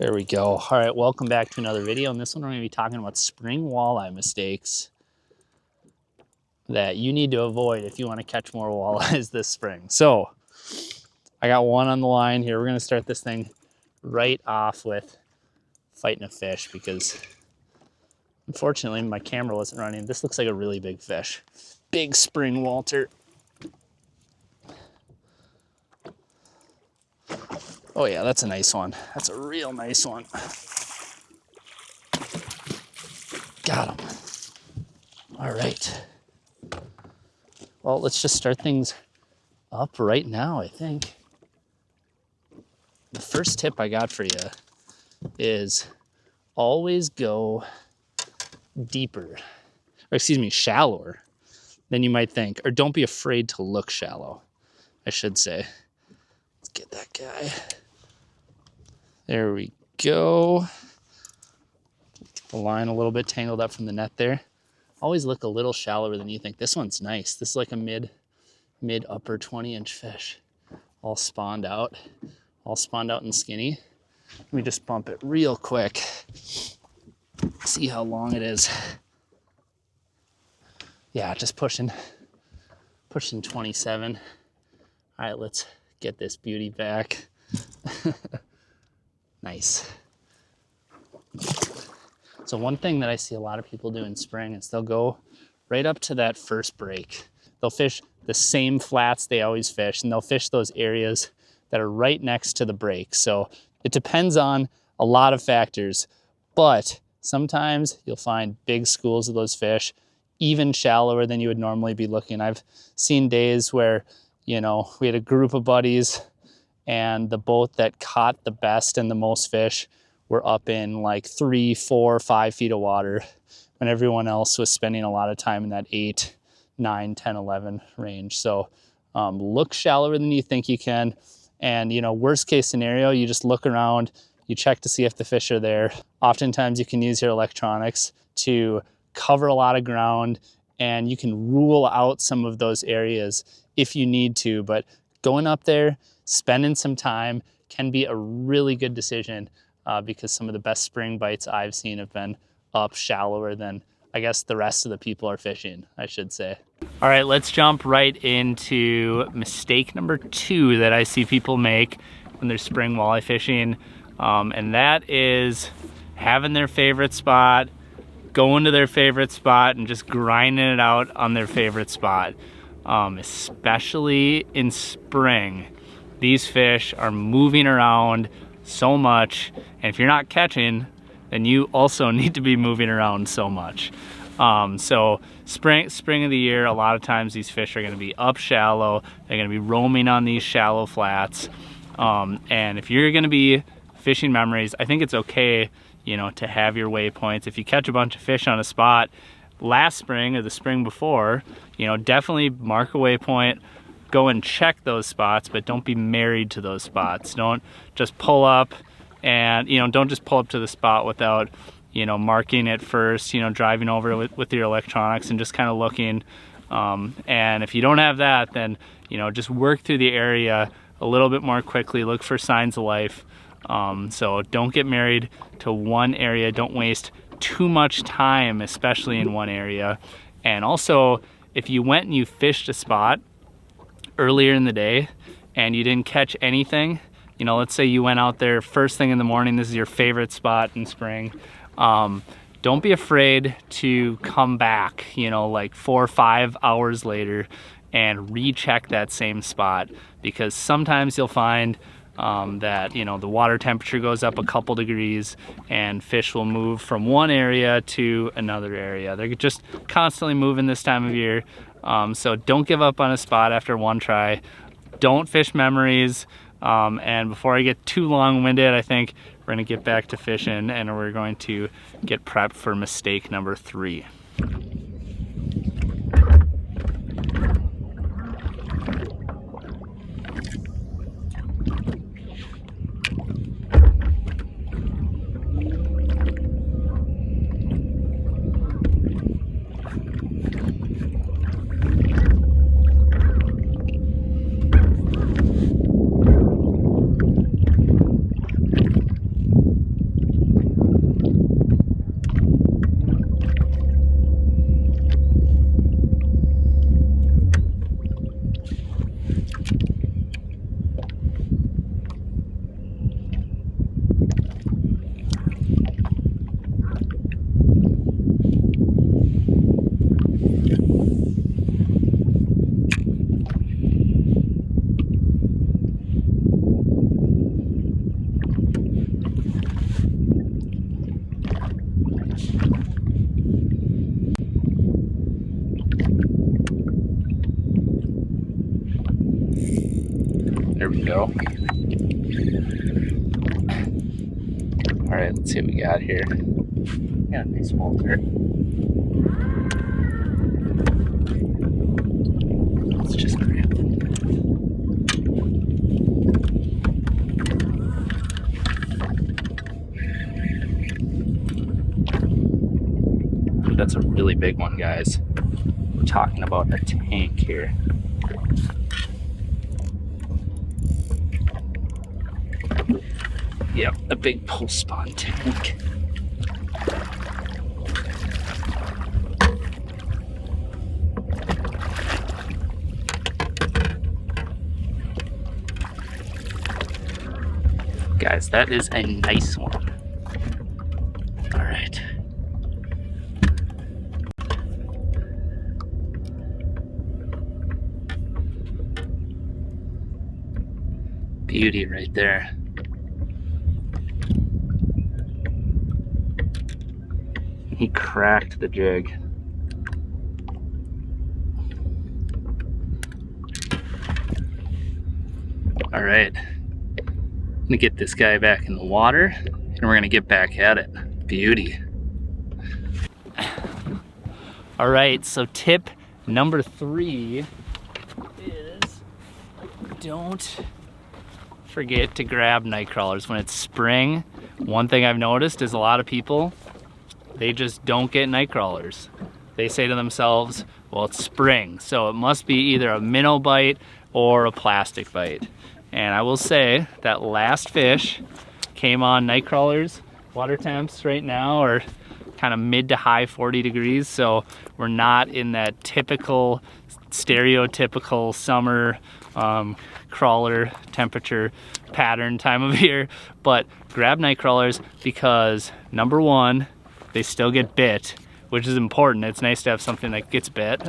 There we go. All right, welcome back to another video. In this one, we're going to be talking about spring walleye mistakes that you need to avoid if you want to catch more walleyes this spring. So I got one on the line here. We're going to start this thing right off with fighting a fish because unfortunately my camera wasn't running. This looks like a really big fish. Big spring Walter. Oh yeah, that's a nice one. That's a real nice one. Got him. All right. Well, let's just start things up right now, I think. The first tip I got for you is always go deeper, or excuse me, shallower than you might think, or don't be afraid to look shallow, I should say. Let's get that guy. There we go. Get the line a little bit tangled up from the net there. Always look a little shallower than you think. This one's nice. This is like a mid upper 20-inch fish, all spawned out and skinny. Let me just bump it real quick. See how long it is. Yeah, just pushing 27. All right, let's get this beauty back. Nice. So one thing that I see a lot of people do in spring is they'll go right up to that first break. They'll fish the same flats they always fish, and they'll fish those areas that are right next to the break. So it depends on a lot of factors, but sometimes you'll find big schools of those fish, even shallower than you would normally be looking. I've seen days where, you know, we had a group of buddies and the boat that caught the best and the most fish were up in like 3, 4, 5 feet of water when everyone else was spending a lot of time in that 8, 9, 10, 11 range. So look shallower than you think you can. And, you know, worst case scenario, you just look around, you check to see if the fish are there. Oftentimes you can use your electronics to cover a lot of ground and you can rule out some of those areas if you need to. But going up there, spending some time can be a really good decision because some of the best spring bites I've seen have been up shallower than I guess the rest of the people are fishing, I should say. All right, let's jump right into mistake number 2 that I see people make when they're spring walleye fishing. And that is having their favorite spot, going to their favorite spot and just grinding it out on their favorite spot. Especially in spring, these fish are moving around so much, and if you're not catching, then you also need to be moving around so much. So spring of the year, a lot of times these fish are going to be up shallow. They're going to be roaming on these shallow flats. And if you're going to be fishing memories, I think it's okay, you know, to have your waypoints. If you catch a bunch of fish on a spot last spring or the spring before, you know, definitely mark a waypoint. Go and check those spots, but don't be married to those spots. Don't just pull up and, you know, don't just pull up to the spot without, you know, marking it first, you know, driving over with your electronics and just kind of looking. And if you don't have that, then, you know, just work through the area a little bit more quickly. Look for signs of life. So don't get married to one area. Don't waste too much time, especially in one area. And also, if you went and you fished a spot earlier in the day and you didn't catch anything, you know, let's say you went out there first thing in the morning, this is your favorite spot in spring, don't be afraid to come back, you know, like 4 or 5 hours later and recheck that same spot, because sometimes you'll find that, you know, the water temperature goes up a couple degrees and fish will move from one area to another area. They're just constantly moving this time of year. So don't give up on a spot after one try. Don't fish memories. And before I get too long-winded, I think we're gonna get back to fishing and we're going to get prepped for mistake number 3. go. All right, let's see what we got here. Got a nice holder. Let's just grab the net. That's a really big one, guys. We're talking about a tank here. Yep, a big pulse spawn tank. Guys, that is a nice one. All right. Beauty right there. He cracked the jig. All right, I'm gonna get this guy back in the water and we're gonna get back at it. Beauty. All right, so tip number 3 is don't forget to grab night crawlers when it's spring. One thing I've noticed is a lot of people, they just don't get night crawlers. They say to themselves, well, it's spring, so it must be either a minnow bite or a plastic bite. And I will say that last fish came on night crawlers. Water temps right now are kind of mid to high 40 degrees, so we're not in that typical, stereotypical summer crawler temperature pattern time of year. But grab night crawlers because number 1, they still get bit, which is important. It's nice to have something that gets bit.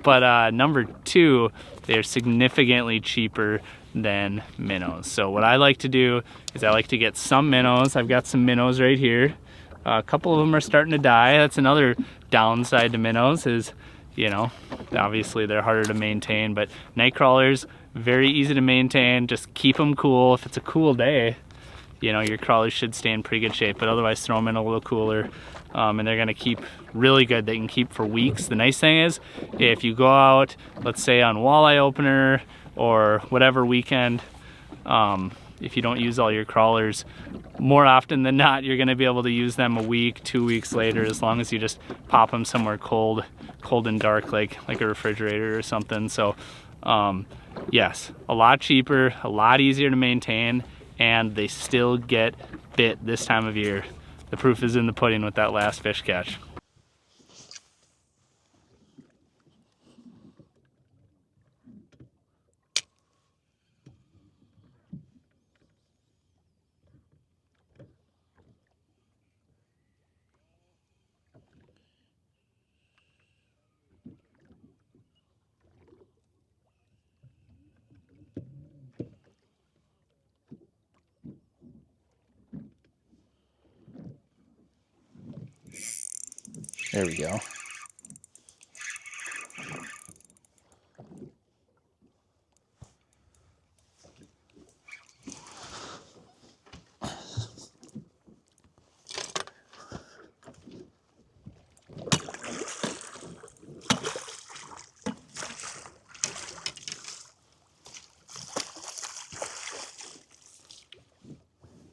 But number 2, they're significantly cheaper than minnows. So what I like to do is I like to get some minnows. I've got some minnows right here. A couple of them are starting to die. That's another downside to minnows is, you know, obviously they're harder to maintain, but night crawlers, very easy to maintain. Just keep them cool. If it's a cool day, you know, your crawlers should stay in pretty good shape, but otherwise throw them in a little cooler. And they're gonna keep really good. They can keep for weeks. The nice thing is, if you go out, let's say on walleye opener or whatever weekend, if you don't use all your crawlers, more often than not, you're gonna be able to use them a week, 2 weeks later, as long as you just pop them somewhere cold and dark, like a refrigerator or something. So yes, a lot cheaper, a lot easier to maintain, and they still get bit this time of year. The proof is in the pudding with that last fish catch. There we go.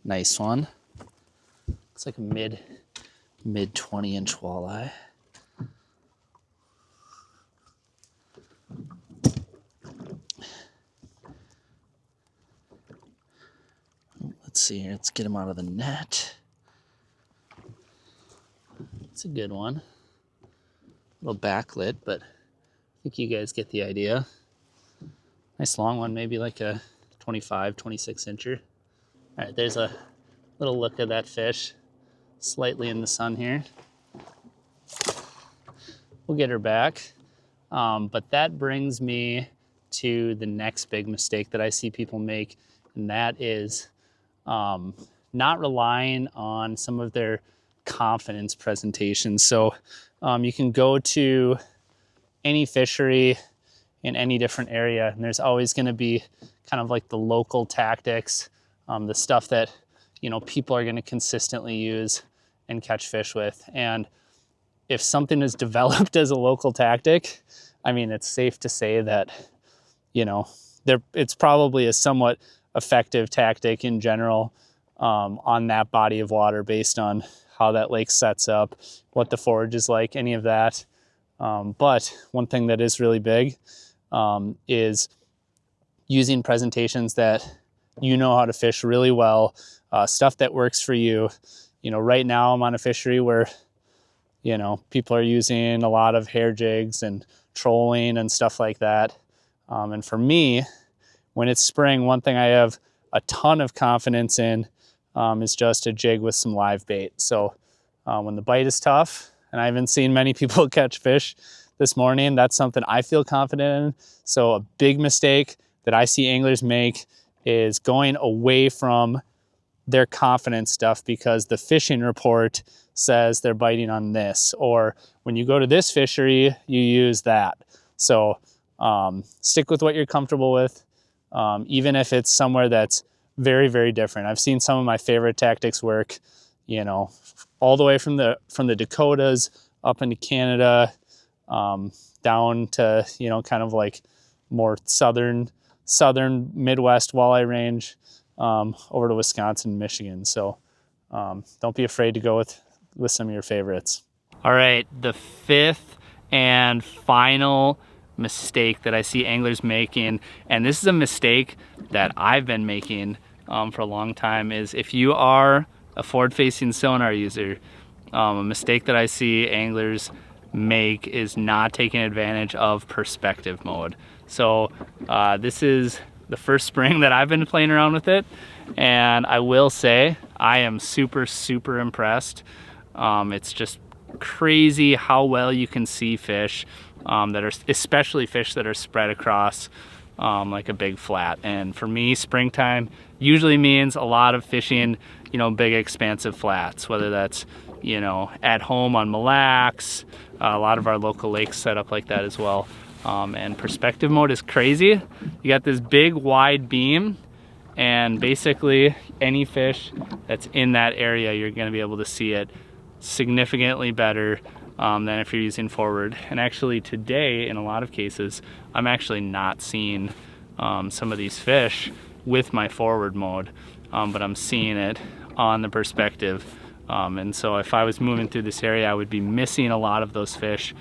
Nice one. Looks like a mid 20-inch walleye. Let's see here. Let's get him out of the net. It's a good one. A little backlit, but I think you guys get the idea. Nice long one, maybe like a 25, 26 incher. All right, there's a little look at that fish, slightly in the sun here. We'll get her back. But that brings me to the next big mistake that I see people make, and that is not relying on some of their confidence presentations. So you can go to any fishery in any different area, and there's always going to be kind of like the local tactics, the stuff that, you know, people are going to consistently use and catch fish with. And if something is developed as a local tactic, I mean, it's safe to say that, you know, it's probably a somewhat effective tactic in general on that body of water based on how that lake sets up, what the forage is like, any of that. But one thing that is really big is using presentations that you know how to fish really well, stuff that works for you. You know, right now I'm on a fishery where, you know, people are using a lot of hair jigs and trolling and stuff like that. And for me, when it's spring, one thing I have a ton of confidence in is just a jig with some live bait. So when the bite is tough, and I haven't seen many people catch fish this morning, that's something I feel confident in. So a big mistake that I see anglers make is going away from their confidence stuff because the fishing report says they're biting on this, or when you go to this fishery, you use that. So stick with what you're comfortable with, even if it's somewhere that's very, very different. I've seen some of my favorite tactics work, you know, all the way from the Dakotas up into Canada, down to, you know, kind of like more southern Midwest walleye range, over to Wisconsin and Michigan. So don't be afraid to go with some of your favorites. All right, the fifth and final mistake that I see anglers making, and this is a mistake that I've been making for a long time, is if you are a forward-facing sonar user, a mistake that I see anglers make is not taking advantage of perspective mode. So this is the first spring that I've been playing around with it, and I will say I am super, super impressed. It's just crazy how well you can see fish that are, especially fish that are spread across like a big flat. And for me, springtime usually means a lot of fishing, you know, big expansive flats, whether that's, you know, at home on Mille Lacs, a lot of our local lakes set up like that as well. And perspective mode is crazy. You got this big wide beam, and basically any fish that's in that area, you're going to be able to see it significantly better than if you're using forward. And actually today, in a lot of cases, I'm actually not seeing some of these fish with my forward mode, but I'm seeing it on the perspective. And so if I was moving through this area, I would be missing a lot of those fish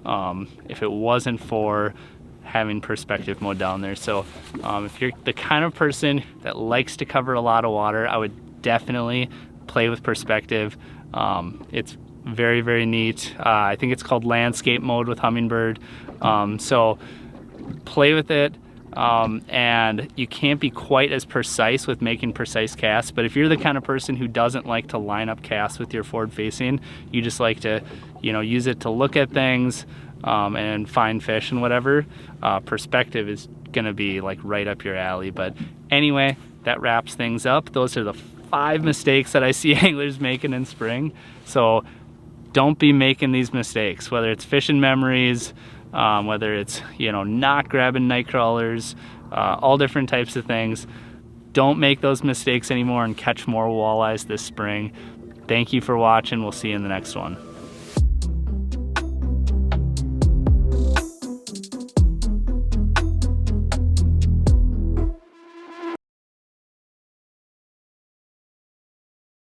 if it wasn't for having perspective mode down there. So if you're the kind of person that likes to cover a lot of water, I would definitely play with perspective. It's very, very neat. I think it's called landscape mode with Humminbird. So play with it. And you can't be quite as precise with making precise casts, but if you're the kind of person who doesn't like to line up casts with your forward facing, you just like to, you know, use it to look at things and find fish and whatever, perspective is gonna be like right up your alley. But anyway, that wraps things up. Those are the 5 mistakes that I see anglers making in spring. So don't be making these mistakes, whether it's fishing memories, whether it's, you know, not grabbing night crawlers, all different types of things. Don't make those mistakes anymore and catch more walleyes this spring. Thank you for watching. We'll see you in the next one.